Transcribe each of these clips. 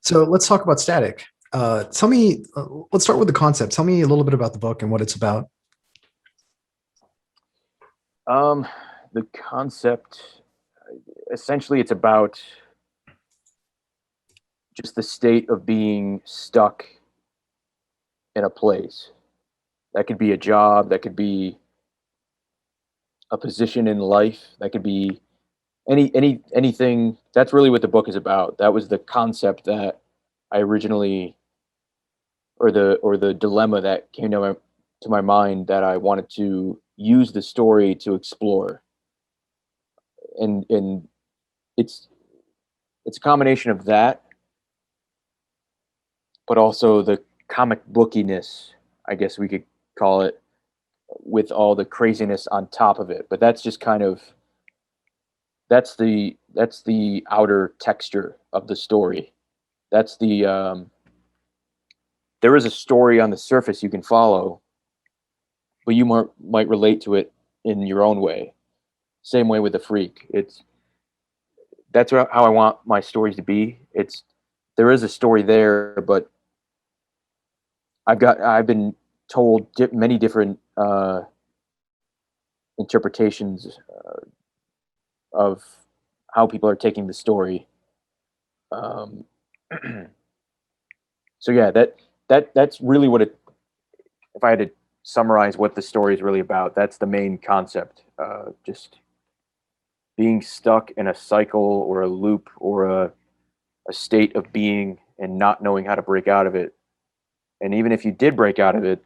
So let's talk about Static. Tell me, let's start with the concept. Tell me a little bit about the book and what it's about. Um, the concept, essentially, it's about just the state of being stuck in a place. That could be a job, that could be a position in life, that could be anything. That's really what the book is about. That was the concept that I originally, or the dilemma that came to my mind that I wanted to use the story to explore. And it's it's a combination of that, but also the comic bookiness, I guess we could call it, with all the craziness on top of it. But that's just kind of that's the outer texture of the story. That's the There is a story on the surface you can follow, but you might relate to it in your own way. Same way with the freak. How I want my stories to be. There is a story there, but I've been told many different interpretations of how people are taking the story. Um, so yeah, that's really what it. If I had to summarize what the story is really about, that's the main concept. Just being stuck in a cycle or a loop or a state of being and not knowing how to break out of it. And even if you did break out of it,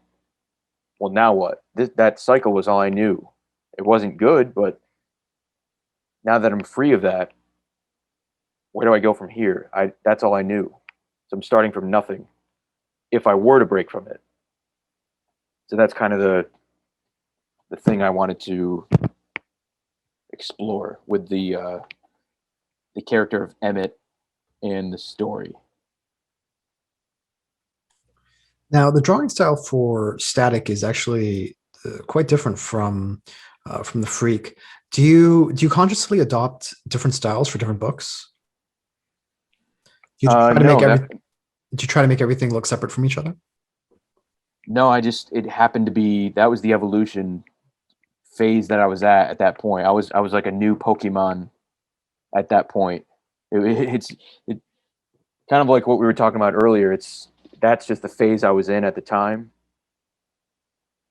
well, now what? That cycle was all I knew. It wasn't good, but now that I'm free of that, where do I go from here? That's all I knew. So I'm starting from nothing if I were to break from it. So that's kind of the thing I wanted to explore with the character of Emmett and the story. Now, the drawing style for Static is actually quite different from the Freak. Do you consciously adopt different styles for different books? Do you try to make No, every do you try to make everything look separate from each other? no. It happened to be that was the evolution phase that I was at that point. I was like a new Pokemon at that point. It kind of like what we were talking about earlier. That's just the phase I was in at the time,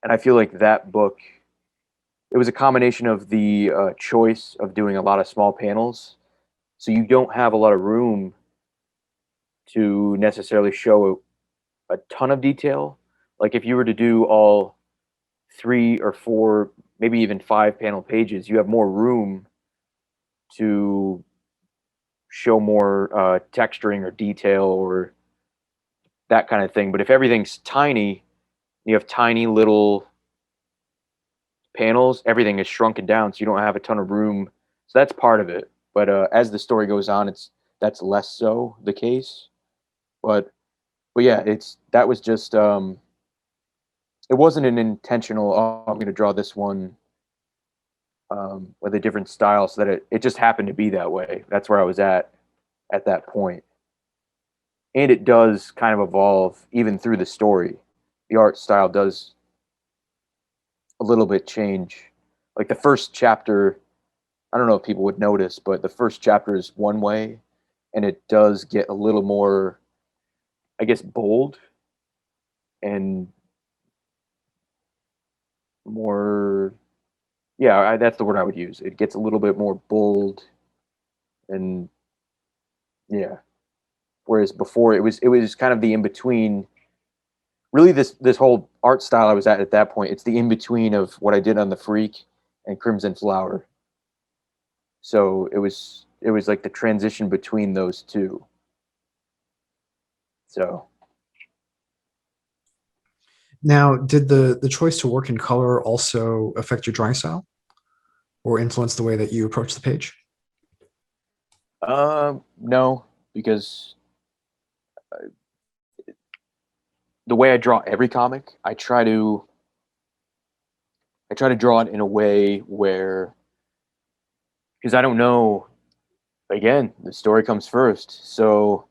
and I feel like that book. It was a combination of the choice of doing a lot of small panels, so you don't have a lot of room to necessarily show a ton of detail. Like if you were to do all three or four, maybe even five panel pages, you have more room to show more texturing or detail or that kind of thing. But if everything's tiny, you have tiny little panels, everything is shrunken down, so you don't have a ton of room. So that's part of it. But as the story goes on, that's less so the case. But but yeah, it's that was just it wasn't an intentional. Oh, I'm going to draw this one with a different style, so that it just happened to be that way. That's where I was at that point, and it does kind of evolve even through the story. The art style does a little bit change. Like the first chapter, I don't know if people would notice, but the first chapter is one way, and it does get a little more, I guess, bold and more. Yeah, that's the word I would use. It gets a little bit more bold, and yeah. Whereas before it was kind of the in between. Really, this whole art style I was at that point, it's the in between of what I did on the Freak and Crimson Flower. So it was like the transition between those two. So Now, did the choice to work in color also affect your drawing style or influence the way that you approach the page? no, because the way I draw every comic, I try to draw it in a way where, because I don't know, again, the story comes first. So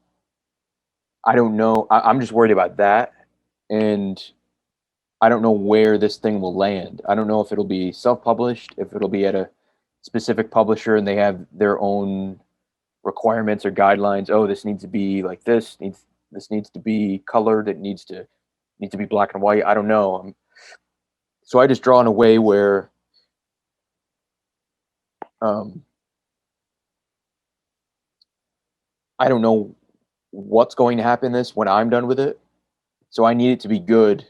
I don't know. I'm just worried about that, and I don't know where this thing will land. I don't know if it'll be self-published, if it'll be at a specific publisher and they have their own requirements or guidelines. Oh, this needs to be like this needs to be colored. It needs to be black and white. I don't know. So I just draw in a way where um, I don't know what's going to happen this when I'm done with it. So I need it to be good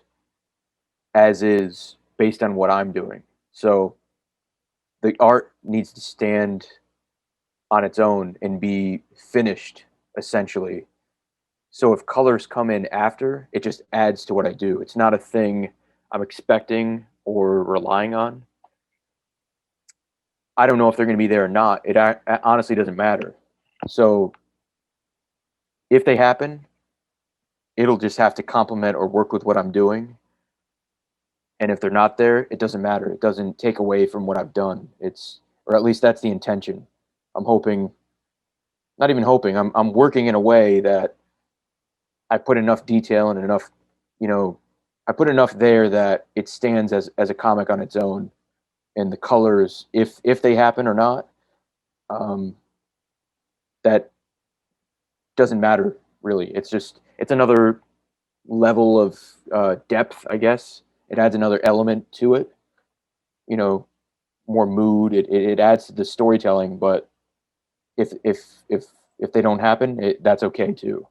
as is based on what I'm doing. So the art needs to stand on its own and be finished essentially. So if colors come in after, it just adds to what I do. It's not a thing I'm expecting or relying on. I don't know if they're going to be there or not. It honestly doesn't matter. So if they happen, it'll just have to complement or work with what I'm doing. And if they're not there, it doesn't matter. It doesn't take away from what I've done. Or at least that's the intention. I'm hoping, not even hoping, I'm working in a way that I put enough detail and enough, you know, I put enough there that it stands as a comic on its own. And the colors, if they happen or not, um, that doesn't matter really. It's another level of depth, I guess. It adds another element to it. You know, more mood. It adds to the storytelling. But if if if if they don't happen, that's okay too.